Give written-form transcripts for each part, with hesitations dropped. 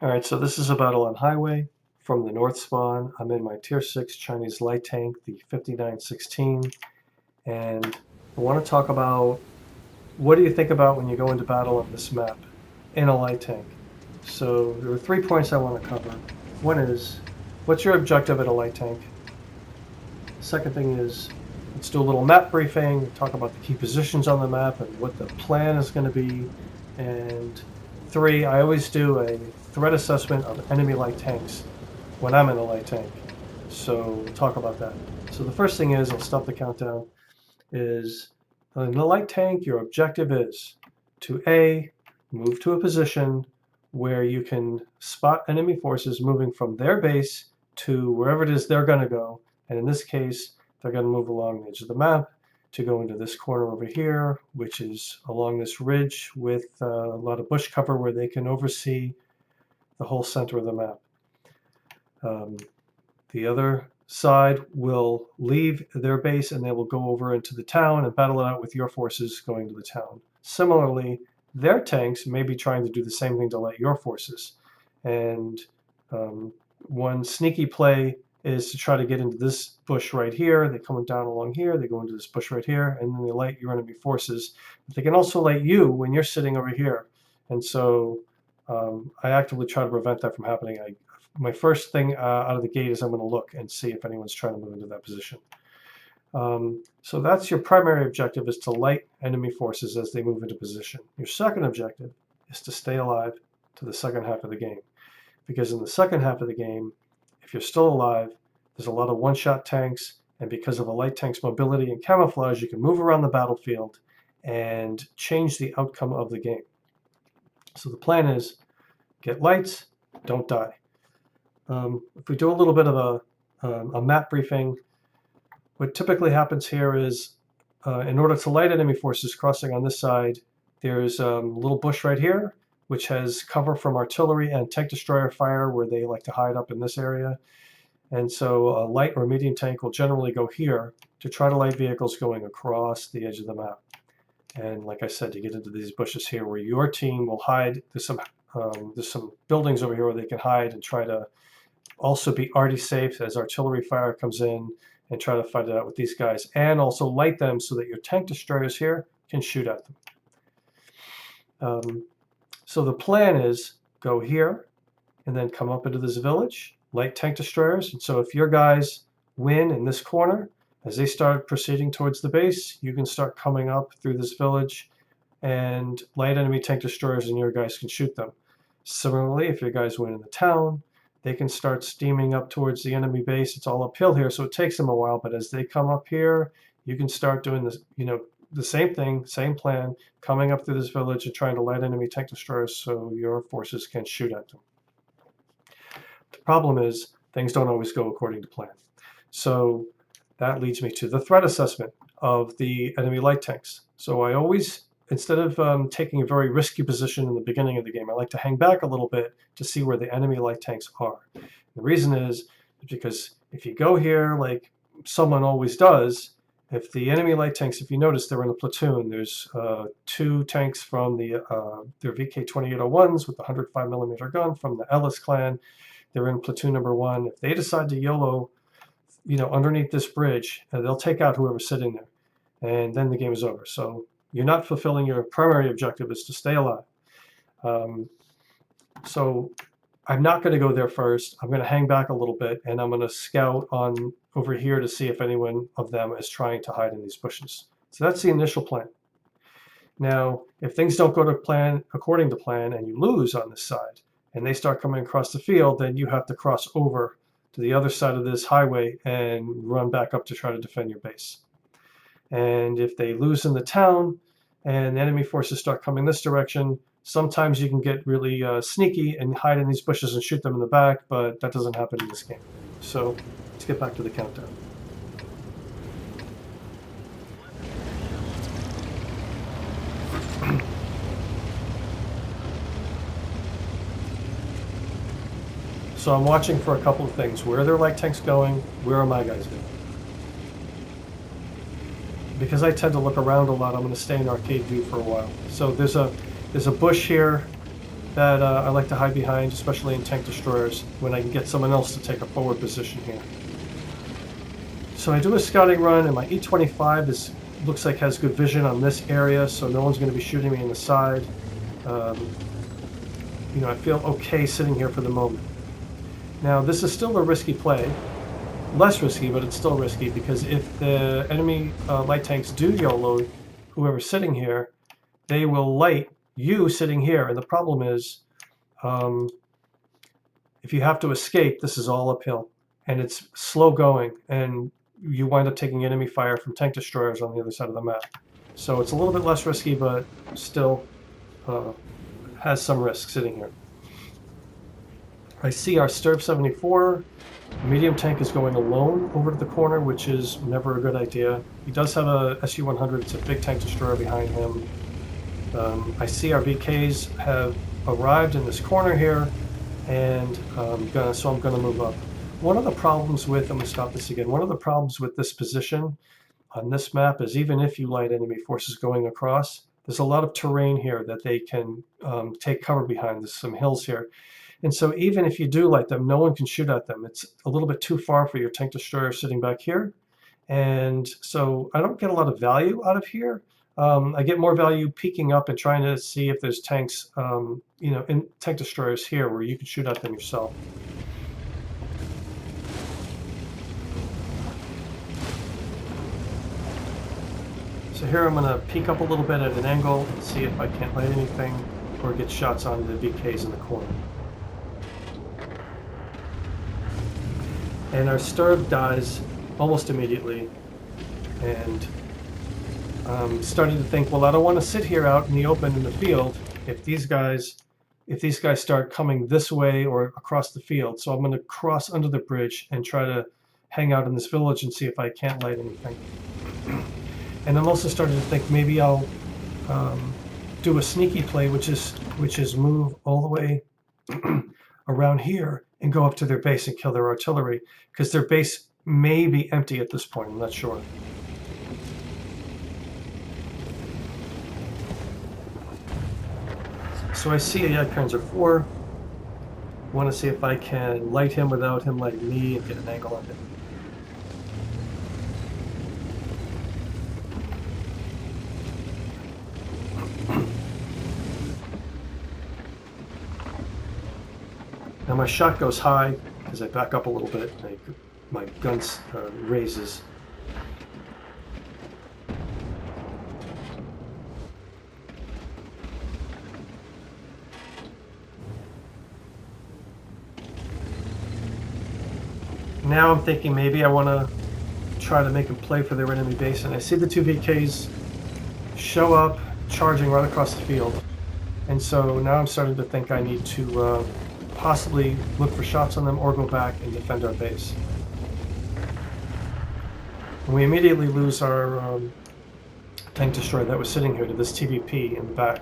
Alright, so this is a battle on highway from the north spawn. I'm in my tier 6 Chinese light tank, the 5916, and I want to talk about what do you think about when you go into battle on this map in a light tank. So there are 3 points I want to cover. One is, what's your objective at a light tank? Second thing is, let's do a little map briefing, talk about the key positions on the map and what the plan is going to be. And 3, I always do a threat assessment of enemy light tanks when I'm in a light tank. So we'll talk about that. So the first thing is, I'll stop the countdown, is in the light tank, your objective is to A, move to a position where you can spot enemy forces moving from their base to wherever it is they're going to go. And in this case, they're going to move along the edge of the map to go into this corner over here, which is along this ridge with a lot of bush cover where they can oversee the whole center of the map. The other side will leave their base and they will go over into the town and battle it out with your forces going to the town. Similarly, their tanks may be trying to do the same thing to light your forces. And one sneaky play is to try to get into this bush right here. They come down along here, they go into this bush right here, and then they light your enemy forces. But they can also light you when you're sitting over here. And so I actively try to prevent that from happening. My first thing out of the gate is I'm going to look and see if anyone's trying to move into that position. So that's your primary objective, is to light enemy forces as they move into position. Your second objective is to stay alive to the second half of the game. Because in the second half of the game, if you're still alive, there's a lot of one-shot tanks, and because of a light tank's mobility and camouflage, you can move around the battlefield and change the outcome of the game. So the plan is, get lights, don't die. If we do a little bit of a map briefing, what typically happens here is, in order to light enemy forces crossing on this side, there's a little bush right here, which has cover from artillery and tank destroyer fire where they like to hide up in this area. And so a light or medium tank will generally go here to try to light vehicles going across the edge of the map. And like I said, you get into these bushes here where your team will hide. There's some buildings over here where they can hide and try to also be arty safe as artillery fire comes in and try to fight it out with these guys, and also light them so that your tank destroyers here can shoot at them. So the plan is go here and then come up into this village, light tank destroyers. And so if your guys win in this corner, as they start proceeding towards the base, you can start coming up through this village and light enemy tank destroyers and your guys can shoot them. Similarly, if your guys win in the town, they can start steaming up towards the enemy base. It's all uphill here, so it takes them a while, but as they come up here, you can start doing this, the same thing, same plan, coming up through this village and trying to light enemy tank destroyers so your forces can shoot at them. The problem is things don't always go according to plan. So that leads me to the threat assessment of the enemy light tanks. So I always, instead of taking a very risky position in the beginning of the game, I like to hang back a little bit to see where the enemy light tanks are. The reason is because if you go here like someone always does, if the enemy light tanks, if you notice, they're in a platoon. There's 2 tanks from their VK-2801s with the 105mm gun from the Ellis clan. They're in platoon number 1. If they decide to YOLO, underneath this bridge, they'll take out whoever's sitting there, and then the game is over. So you're not fulfilling your primary objective, is to stay alive. So I'm not going to go there first. I'm going to hang back a little bit, and I'm going to scout on over here to see if anyone of them is trying to hide in these bushes. So that's the initial plan. Now, if things don't go to plan according to plan and you lose on this side, and they start coming across the field, then you have to cross over to the other side of this highway and run back up to try to defend your base. And if they lose in the town and enemy forces start coming this direction, sometimes you can get really sneaky and hide in these bushes and shoot them in the back, but that doesn't happen in this game. So let's get back to the countdown. So I'm watching for a couple of things. Where are their light tanks going? Where are my guys going? Because I tend to look around a lot, I'm going to stay in arcade view for a while. So there's a bush here that I like to hide behind, especially in tank destroyers, when I can get someone else to take a forward position here. So I do a scouting run, and my E-25 looks like has good vision on this area, so no one's going to be shooting me in the side. You know, I feel okay sitting here for the moment. Now, this is still a risky play. Less risky, but it's still risky, because if the enemy light tanks do YOLO whoever's sitting here, they will light you sitting here. And the problem is, if you have to escape, this is all uphill. And it's slow going, and you wind up taking enemy fire from tank destroyers on the other side of the map. So it's a little bit less risky, but still has some risk sitting here. I see our Sturv 74. Medium tank is going alone over to the corner, which is never a good idea. He does have a Su-100. It's a big tank destroyer behind him. I see our VKs have arrived in this corner here, and so I'm going to move up. One of the problems with, I'm going to stop this again, one of the problems with this position on this map is even if you light enemy forces going across, there's a lot of terrain here that they can take cover behind. There's some hills here. And so even if you do light them, no one can shoot at them. It's a little bit too far for your tank destroyer sitting back here. And so I don't get a lot of value out of here. I get more value peeking up and trying to see if there's tanks, you know, in tank destroyers here where you can shoot at them yourself. So here I'm going to peek up a little bit at an angle and see if I can't light anything or get shots on the VKs in the corner. And our Sturv dies almost immediately, and I'm starting to think, well, I don't want to sit here out in the open in the field if these guys start coming this way or across the field. So I'm going to cross under the bridge and try to hang out in this village and see if I can't light anything. And I'm also starting to think maybe I'll do a sneaky play, which is move all the way around here and go up to their base and kill their artillery, because their base may be empty at this point. I'm not sure. So I see a Jagdpanzer 4. I want to see if I can light him without him lighting me and get an angle on him. Now my shot goes high as I back up a little bit. My gun raises. Now I'm thinking maybe I want to try to make them play for their enemy base, and I see the two VKs show up charging right across the field. And so now I'm starting to think I need to possibly look for shots on them or go back and defend our base. And we immediately lose our tank destroyer that was sitting here to this TVP in the back.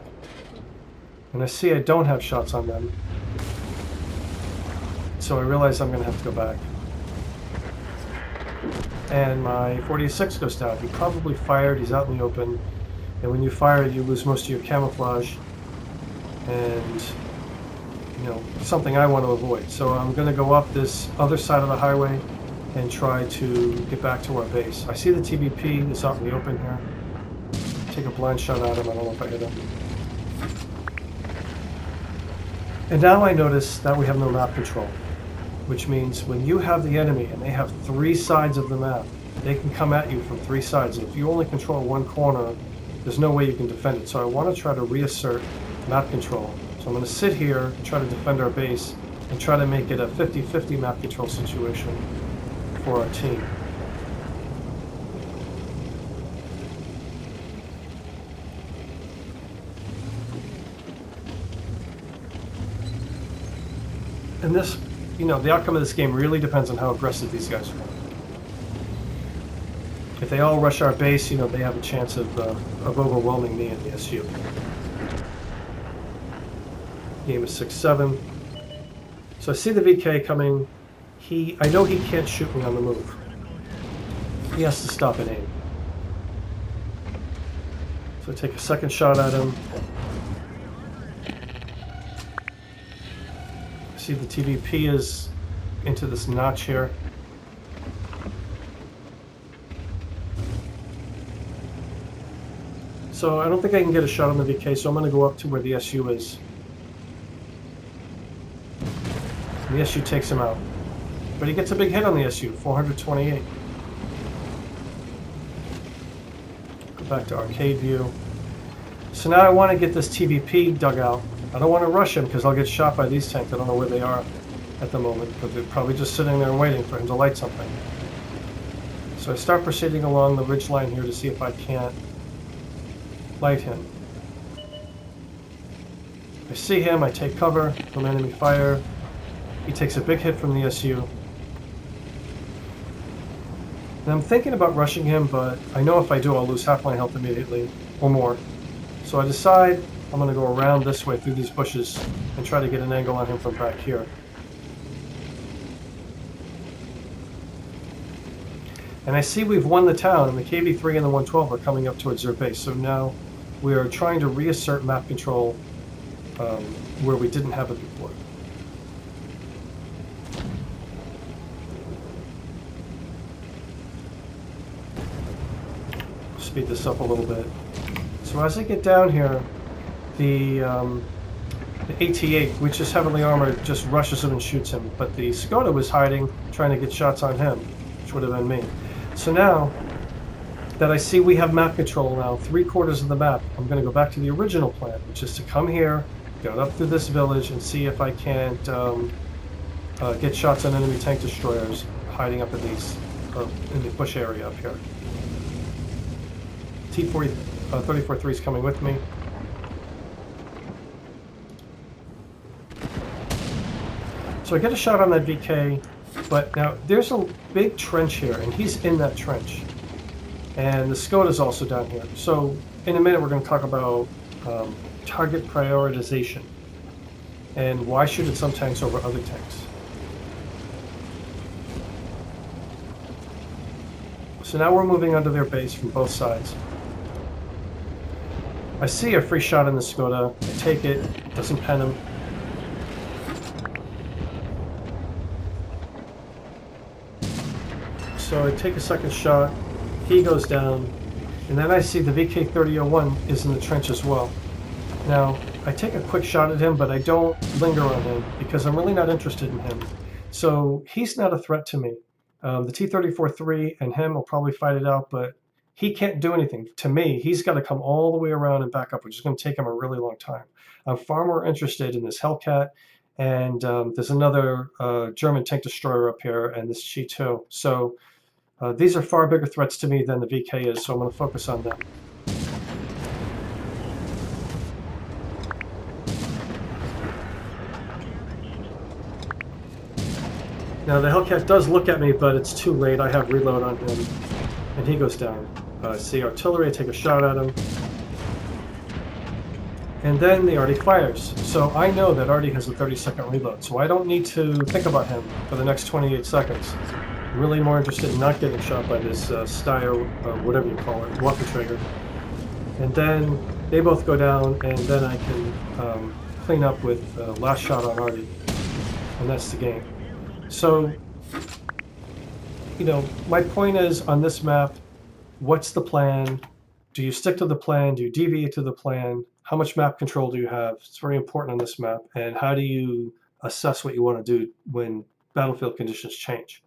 And I see I don't have shots on them. So I realize I'm going to have to go back. And my 46 goes down. He probably fired, he's out in the open. And when you fire, you lose most of your camouflage. And you know, something I want to avoid. So I'm going to go up this other side of the highway and try to get back to our base. I see the TVP is out in the open here. Take a blind shot at him. I don't know if I hit him. And now I notice that we have no map control, which means when you have the enemy and they have three sides of the map, they can come at you from three sides. If you only control one corner, there's no way you can defend it. So I want to try to reassert map control. So I'm going to sit here and try to defend our base and try to make it a 50-50 map control situation for our team. And this, you know, the outcome of this game really depends on how aggressive these guys are. If they all rush our base, you know, they have a chance of overwhelming me in the SU. Game is 6-7. So I see the VK coming. I know he can't shoot me on the move. He has to stop and aim. So I take a second shot at him. See the TVP is into this notch here. So I don't think I can get a shot on the VK, so I'm going to go up to where the SU is. The SU takes him out. But he gets a big hit on the SU, 428. Go back to arcade view. So now I want to get this TVP dug out. I don't want to rush him because I'll get shot by these tanks. I don't know where they are at the moment, but they're probably just sitting there and waiting for him to light something. So I start proceeding along the ridge line here to see if I can't light him. I see him, I take cover from enemy fire. He takes a big hit from the SU. And I'm thinking about rushing him, but I know if I do, I'll lose half my health immediately, or more. So I decide I'm going to go around this way through these bushes and try to get an angle on him from back here. And I see we've won the town, and the KV-3 and the 112 are coming up towards their base. So now we are trying to reassert map control where we didn't have it before. Speed this up a little bit. So as I get down here, the AT-8, which is heavily armored, just rushes him and shoots him. But the Skoda was hiding, trying to get shots on him, which would have been me. So now that I see we have map control now, 3/4 of the map, I'm going to go back to the original plan, which is to come here, go up through this village, and see if I can't get shots on enemy tank destroyers hiding up in these in the bush area up here. T-34-3 is coming with me. So I get a shot on that VK, but now there's a big trench here, and he's in that trench. And the Skoda's also down here. So in a minute we're going to talk about target prioritization and why shoot at some tanks over other tanks. So now we're moving onto their base from both sides. I see a free shot in the Skoda. I take it, doesn't pen him. So I take a second shot, he goes down, and then I see the VK-3001 is in the trench as well. Now, I take a quick shot at him, but I don't linger on him because I'm really not interested in him. So he's not a threat to me. The T-34-3 and him will probably fight it out, but he can't do anything. To me, he's got to come all the way around and back up, which is going to take him a really long time. I'm far more interested in this Hellcat, and there's another German tank destroyer up here, and this Chi-2. So these are far bigger threats to me than the VK is, so I'm going to focus on them. Now the Hellcat does look at me, but it's too late. I have reload on him, and he goes down. See artillery, I take a shot at him. And then the Artie fires. So I know that Artie has a 30-second reload, so I don't need to think about him for the next 28 seconds. I'm really more interested in not getting shot by this Steyr, whatever you call it, Waffenträger. And then they both go down, and then I can clean up with last shot on Artie. And that's the game. So, you know, my point is on this map, what's the plan? Do you stick to the plan? Do you deviate to the plan? How much map control do you have? It's very important on this map. And how do you assess what you want to do when battlefield conditions change?